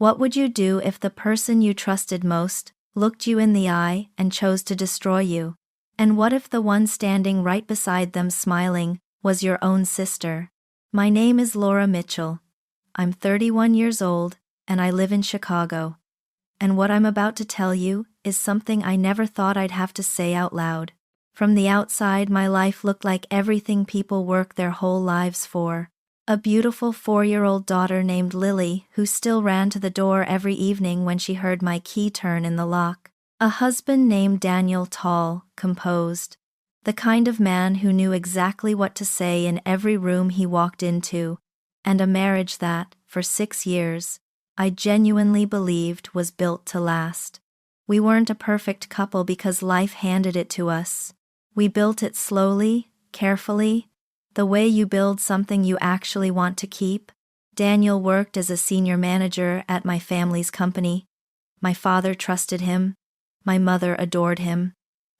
What would you do if the person you trusted most looked you in the eye and chose to destroy you? And what if the one standing right beside them smiling was your own sister? My name is Laura Mitchell. I'm 31 years old, and I live in Chicago. And what I'm about to tell you is something I never thought I'd have to say out loud. From the outside, my life looked like everything people work their whole lives for. A beautiful 4-year-old daughter named Lily, who still ran to the door every evening when she heard my key turn in the lock. A husband named Daniel, tall, composed. The kind of man who knew exactly what to say in every room he walked into. And a marriage that, for 6 years, I genuinely believed was built to last. We weren't a perfect couple because life handed it to us. We built it slowly, carefully, the way you build something you actually want to keep. Daniel worked as a senior manager at my family's company. My father trusted him. My mother adored him.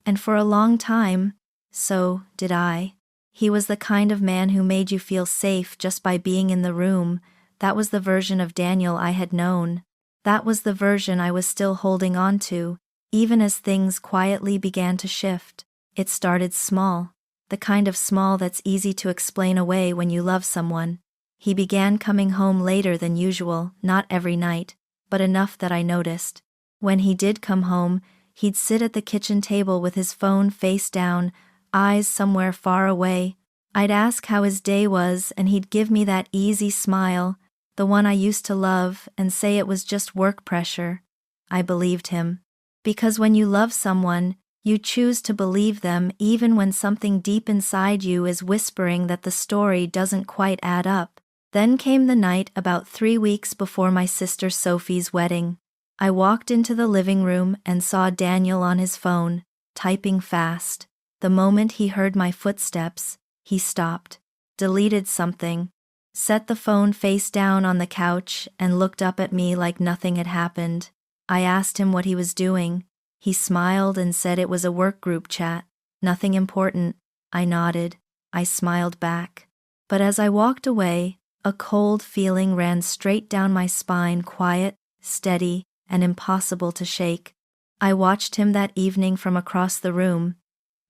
And for a long time, so did I. He was the kind of man who made you feel safe just by being in the room. That was the version of Daniel I had known. That was the version I was still holding on to, even as things quietly began to shift. It started small, the kind of small that's easy to explain away when you love someone. He began coming home later than usual, not every night, but enough that I noticed. When he did come home, he'd sit at the kitchen table with his phone face down, eyes somewhere far away. I'd ask how his day was, and he'd give me that easy smile, the one I used to love, and say it was just work pressure. I believed him. Because when you love someone, you choose to believe them even when something deep inside you is whispering that the story doesn't quite add up. Then came the night about 3 weeks before my sister Sophie's wedding. I walked into the living room and saw Daniel on his phone, typing fast. The moment he heard my footsteps, he stopped, deleted something, set the phone face down on the couch, and looked up at me like nothing had happened. I asked him what he was doing. He smiled and said it was a work group chat. Nothing important. I nodded. I smiled back. But as I walked away, a cold feeling ran straight down my spine, quiet, steady, and impossible to shake. I watched him that evening from across the room.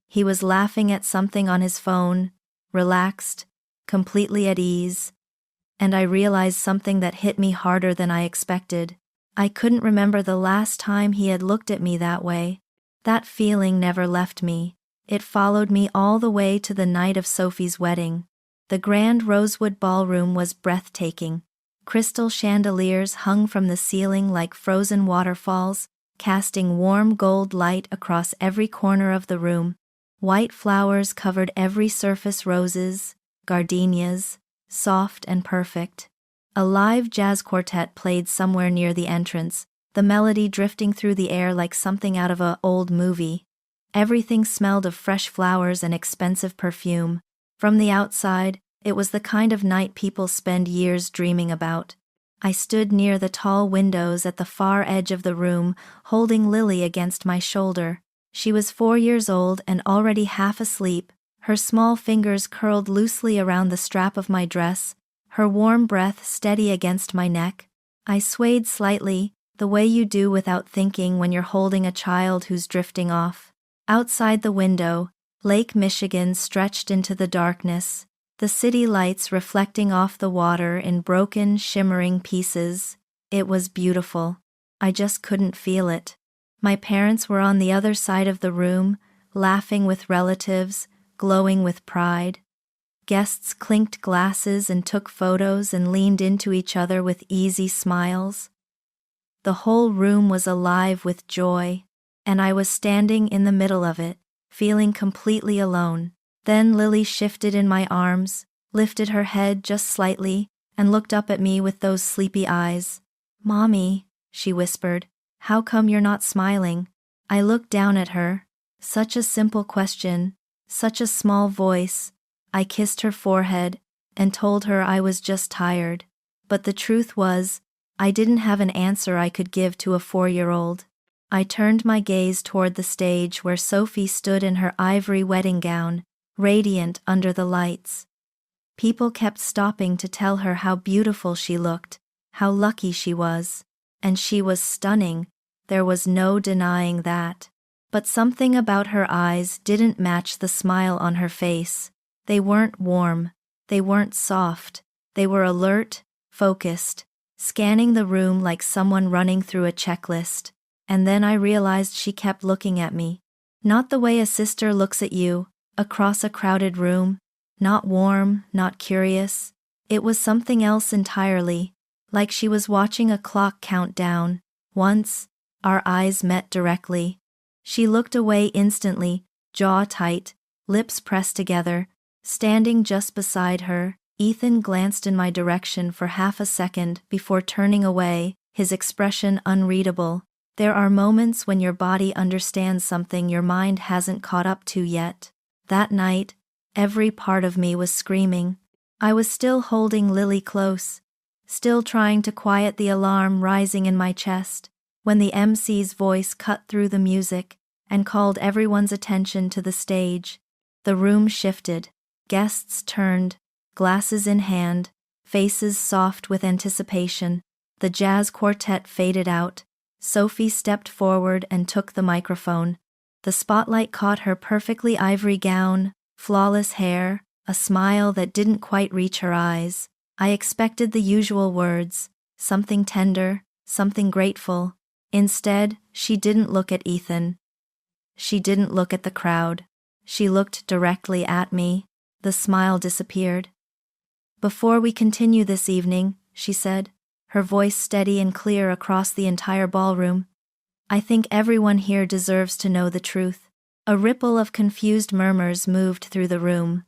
He was laughing at something on his phone, relaxed, completely at ease. And I realized something that hit me harder than I expected. I couldn't remember the last time he had looked at me that way. That feeling never left me. It followed me all the way to the night of Sophie's wedding. The grand rosewood ballroom was breathtaking. Crystal chandeliers hung from the ceiling like frozen waterfalls, casting warm gold light across every corner of the room. White flowers covered every surface, roses, gardenias, soft and perfect. A live jazz quartet played somewhere near the entrance, the melody drifting through the air like something out of an old movie. Everything smelled of fresh flowers and expensive perfume. From the outside, it was the kind of night people spend years dreaming about. I stood near the tall windows at the far edge of the room, holding Lily against my shoulder. She was 4 years old and already half asleep, her small fingers curled loosely around the strap of my dress, her warm breath steady against my neck. I swayed slightly, the way you do without thinking when you're holding a child who's drifting off. Outside the window, Lake Michigan stretched into the darkness, the city lights reflecting off the water in broken, shimmering pieces. It was beautiful. I just couldn't feel it. My parents were on the other side of the room, laughing with relatives, glowing with pride. Guests clinked glasses and took photos and leaned into each other with easy smiles. The whole room was alive with joy, and I was standing in the middle of it, feeling completely alone. Then Lily shifted in my arms, lifted her head just slightly, and looked up at me with those sleepy eyes. "Mommy," she whispered, "how come you're not smiling?" I looked down at her. Such a simple question, such a small voice. I kissed her forehead and told her I was just tired. But the truth was, I didn't have an answer I could give to a 4-year-old. I turned my gaze toward the stage where Sophie stood in her ivory wedding gown, radiant under the lights. People kept stopping to tell her how beautiful she looked, how lucky she was. and she was stunning, there was no denying that. But something about her eyes didn't match the smile on her face. They weren't warm, they weren't soft, they were alert, focused, scanning the room like someone running through a checklist. And then I realized she kept looking at me. Not the way a sister looks at you, across a crowded room. Not warm, not curious. It was something else entirely, like she was watching a clock count down. Once, our eyes met directly. She looked away instantly, jaw tight, lips pressed together. Standing just beside her, Ethan glanced in my direction for half a second before turning away, his expression unreadable. There are moments when your body understands something your mind hasn't caught up to yet. That night, every part of me was screaming. I was still holding Lily close, still trying to quiet the alarm rising in my chest, when the MC's voice cut through the music and called everyone's attention to the stage. The room shifted, guests turned, glasses in hand, faces soft with anticipation. The jazz quartet faded out. Sophie stepped forward and took the microphone. The spotlight caught her perfectly ivory gown, flawless hair, a smile that didn't quite reach her eyes. I expected the usual words, something tender, something grateful. Instead, she didn't look at Ethan. She didn't look at the crowd. She looked directly at me. The smile disappeared. "Before we continue this evening," she said, her voice steady and clear across the entire ballroom, "I think everyone here deserves to know the truth." A ripple of confused murmurs moved through the room.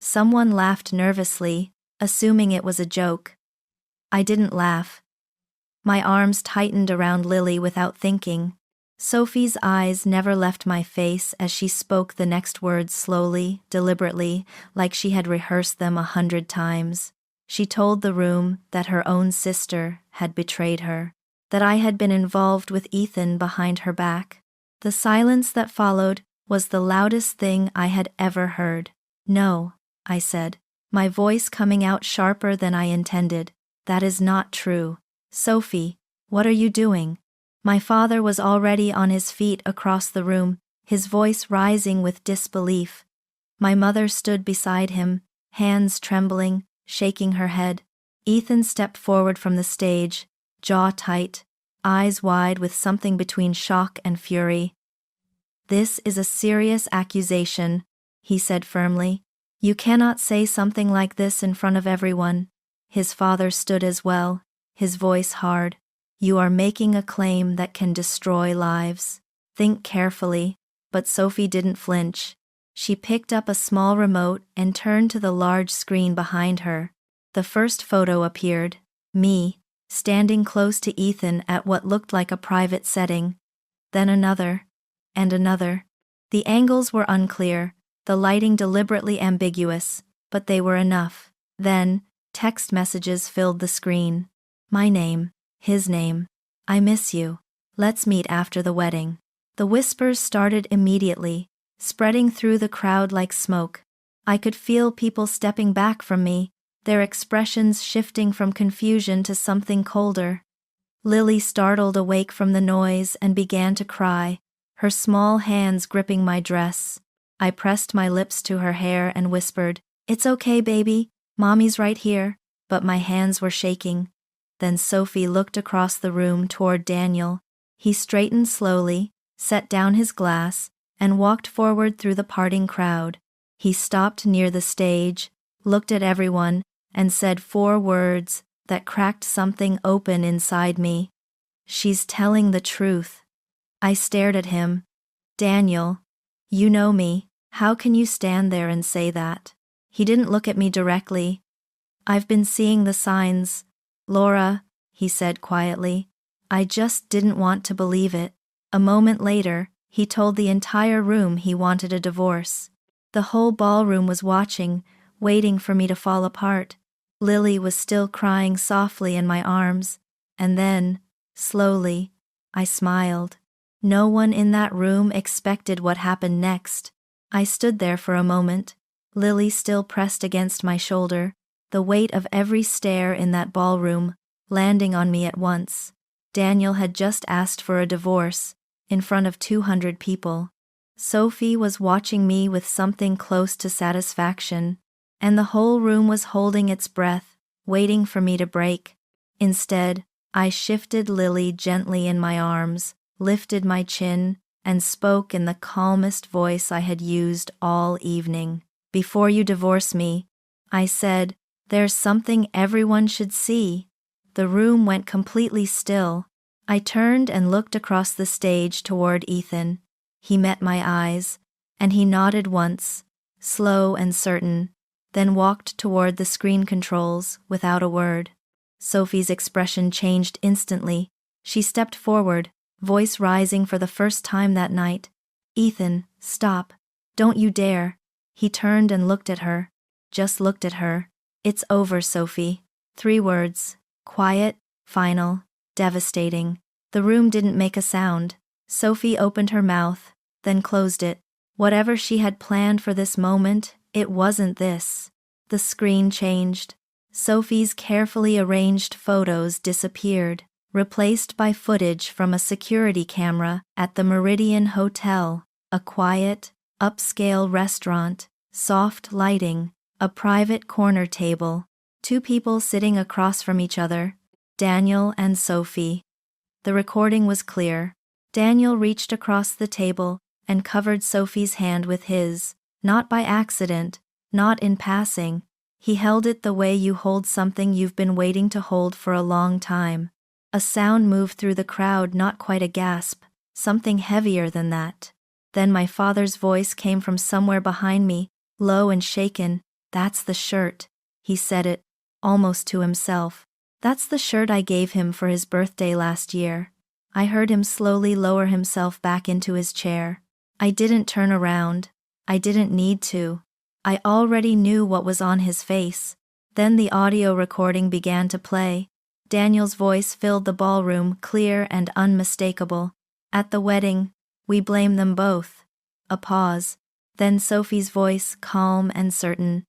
Someone laughed nervously, assuming it was a joke. I didn't laugh. My arms tightened around Lily without thinking. Sophie's eyes never left my face as she spoke the next words slowly, deliberately, like she had rehearsed them 100 times. She told the room that her own sister had betrayed her, that I had been involved with Ethan behind her back. The silence that followed was the loudest thing I had ever heard. "No," I said, my voice coming out sharper than I intended. "That is not true. Sophie, what are you doing?" My father was already on his feet across the room, his voice rising with disbelief. My mother stood beside him, hands trembling, shaking her head. Ethan stepped forward from the stage, jaw tight, eyes wide with something between shock and fury. "This is a serious accusation," he said firmly. "You cannot say something like this in front of everyone." His father stood as well, his voice hard. "You are making a claim that can destroy lives. Think carefully." But Sophie didn't flinch. She picked up a small remote and turned to the large screen behind her. The first photo appeared, me, standing close to Ethan at what looked like a private setting. Then another, and another. The angles were unclear, the lighting deliberately ambiguous, but they were enough. Then, text messages filled the screen. My name. His name. "I miss you. Let's meet after the wedding." The whispers started immediately, spreading through the crowd like smoke. I could feel people stepping back from me, their expressions shifting from confusion to something colder. Lily startled awake from the noise and began to cry, her small hands gripping my dress. I pressed my lips to her hair and whispered, "It's okay, baby. Mommy's right here." But my hands were shaking. Then Sophie looked across the room toward Daniel. He straightened slowly, set down his glass, and walked forward through the parting crowd. He stopped near the stage, looked at everyone, and said 4 words that cracked something open inside me. "She's telling the truth." I stared at him. "Daniel, you know me. How can you stand there and say that?" He didn't look at me directly. "I've been seeing the signs, Laura," he said quietly. I just didn't want to believe it. A moment later, he told the entire room he wanted a divorce. The whole ballroom was watching, waiting for me to fall apart. Lily was still crying softly in my arms, and then, slowly, I smiled. No one in that room expected what happened next. I stood there for a moment, Lily still pressed against my shoulder, the weight of every stare in that ballroom landing on me at once. Daniel had just asked for a divorce, in front of 200 people. Sophie was watching me with something close to satisfaction, and the whole room was holding its breath, waiting for me to break. Instead, I shifted Lily gently in my arms, lifted my chin, and spoke in the calmest voice I had used all evening. "Before you divorce me," I said, "there's something everyone should see." The room went completely still. I turned and looked across the stage toward Ethan. He met my eyes, and he nodded once, slow and certain, then walked toward the screen controls without a word. Sophie's expression changed instantly. She stepped forward, voice rising for the first time that night. "Ethan, stop. Don't you dare." He turned and looked at her. Just looked at her. "It's over, Sophie." 3 words. Quiet, final, devastating. The room didn't make a sound. Sophie opened her mouth, then closed it. Whatever she had planned for this moment, it wasn't this. The screen changed. Sophie's carefully arranged photos disappeared, replaced by footage from a security camera at the Meridian Hotel, a quiet, upscale restaurant, soft lighting, a private corner table, 2 people sitting across from each other, Daniel and Sophie. The recording was clear. Daniel reached across the table and covered Sophie's hand with his, not by accident, not in passing. He held it the way you hold something you've been waiting to hold for a long time. A sound moved through the crowd, not quite a gasp, something heavier than that. Then my father's voice came from somewhere behind me, low and shaken. "That's the shirt." He said it, almost to himself. "That's the shirt I gave him for his birthday last year." I heard him slowly lower himself back into his chair. I didn't turn around. I didn't need to. I already knew what was on his face. Then the audio recording began to play. Daniel's voice filled the ballroom, clear and unmistakable. "At the wedding, we blame them both." A pause. Then Sophie's voice, calm and certain.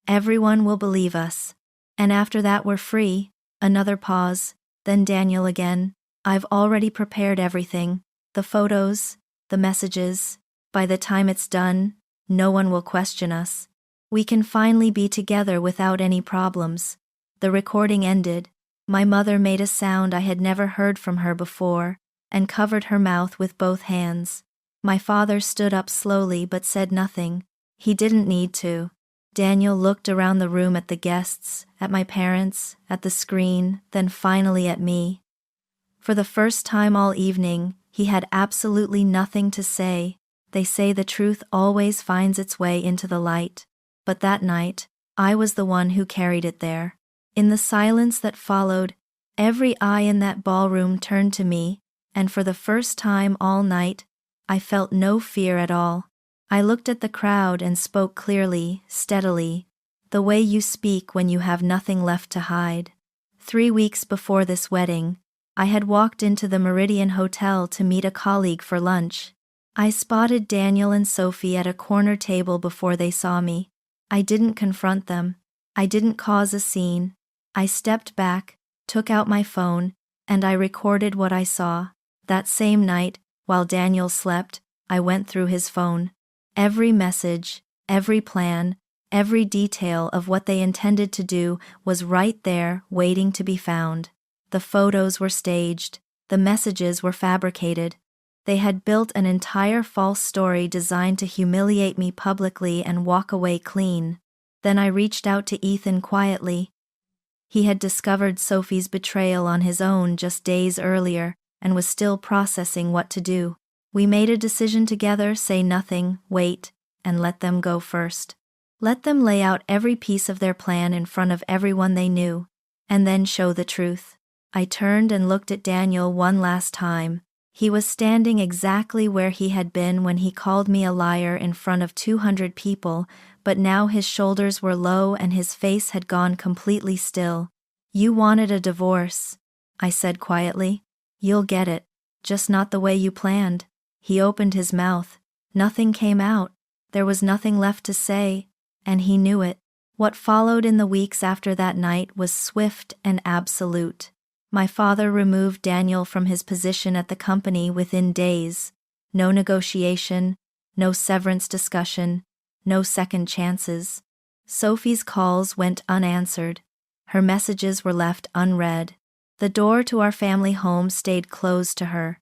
"Everyone will believe us. And after that we're free." Another pause. Then Daniel again. "I've already prepared everything. The photos, the messages. By the time it's done, no one will question us. We can finally be together without any problems." The recording ended. My mother made a sound I had never heard from her before, and covered her mouth with both hands. My father stood up slowly but said nothing. He didn't need to. Daniel looked around the room at the guests, at my parents, at the screen, then finally at me. For the first time all evening, he had absolutely nothing to say. They say the truth always finds its way into the light. But that night, I was the one who carried it there. In the silence that followed, every eye in that ballroom turned to me, and for the first time all night, I felt no fear at all. I looked at the crowd and spoke clearly, steadily, the way you speak when you have nothing left to hide. 3 weeks before this wedding, I had walked into the Meridian Hotel to meet a colleague for lunch. I spotted Daniel and Sophie at a corner table before they saw me. I didn't confront them. I didn't cause a scene. I stepped back, took out my phone, and I recorded what I saw. That same night, while Daniel slept, I went through his phone. Every message, every plan, every detail of what they intended to do was right there, waiting to be found. The photos were staged. The messages were fabricated. They had built an entire false story designed to humiliate me publicly and walk away clean. Then I reached out to Ethan quietly. He had discovered Sophie's betrayal on his own just days earlier and was still processing what to do. We made a decision together: say nothing, wait, and let them go first. Let them lay out every piece of their plan in front of everyone they knew, and then show the truth. I turned and looked at Daniel one last time. He was standing exactly where he had been when he called me a liar in front of 200 people, but now his shoulders were low and his face had gone completely still. "You wanted a divorce," I said quietly. "You'll get it, just not the way you planned." He opened his mouth. Nothing came out. There was nothing left to say, and he knew it. What followed in the weeks after that night was swift and absolute. My father removed Daniel from his position at the company within days. No negotiation, no severance discussion, no second chances. Sophie's calls went unanswered. Her messages were left unread. The door to our family home stayed closed to her.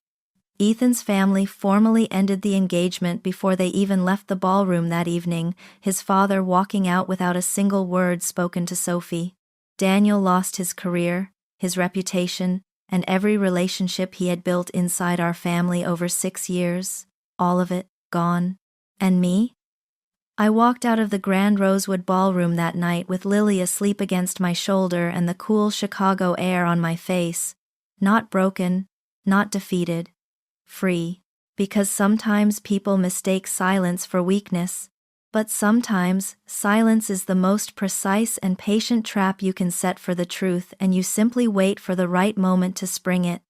Ethan's family formally ended the engagement before they even left the ballroom that evening, his father walking out without a single word spoken to Sophie. Daniel lost his career, his reputation, and every relationship he had built inside our family over 6 years. All of it gone. And me? I walked out of the Grand Rosewood Ballroom that night with Lily asleep against my shoulder and the cool Chicago air on my face. Not broken, not defeated. Free. Because sometimes people mistake silence for weakness. But sometimes, silence is the most precise and patient trap you can set for the truth, and you simply wait for the right moment to spring it.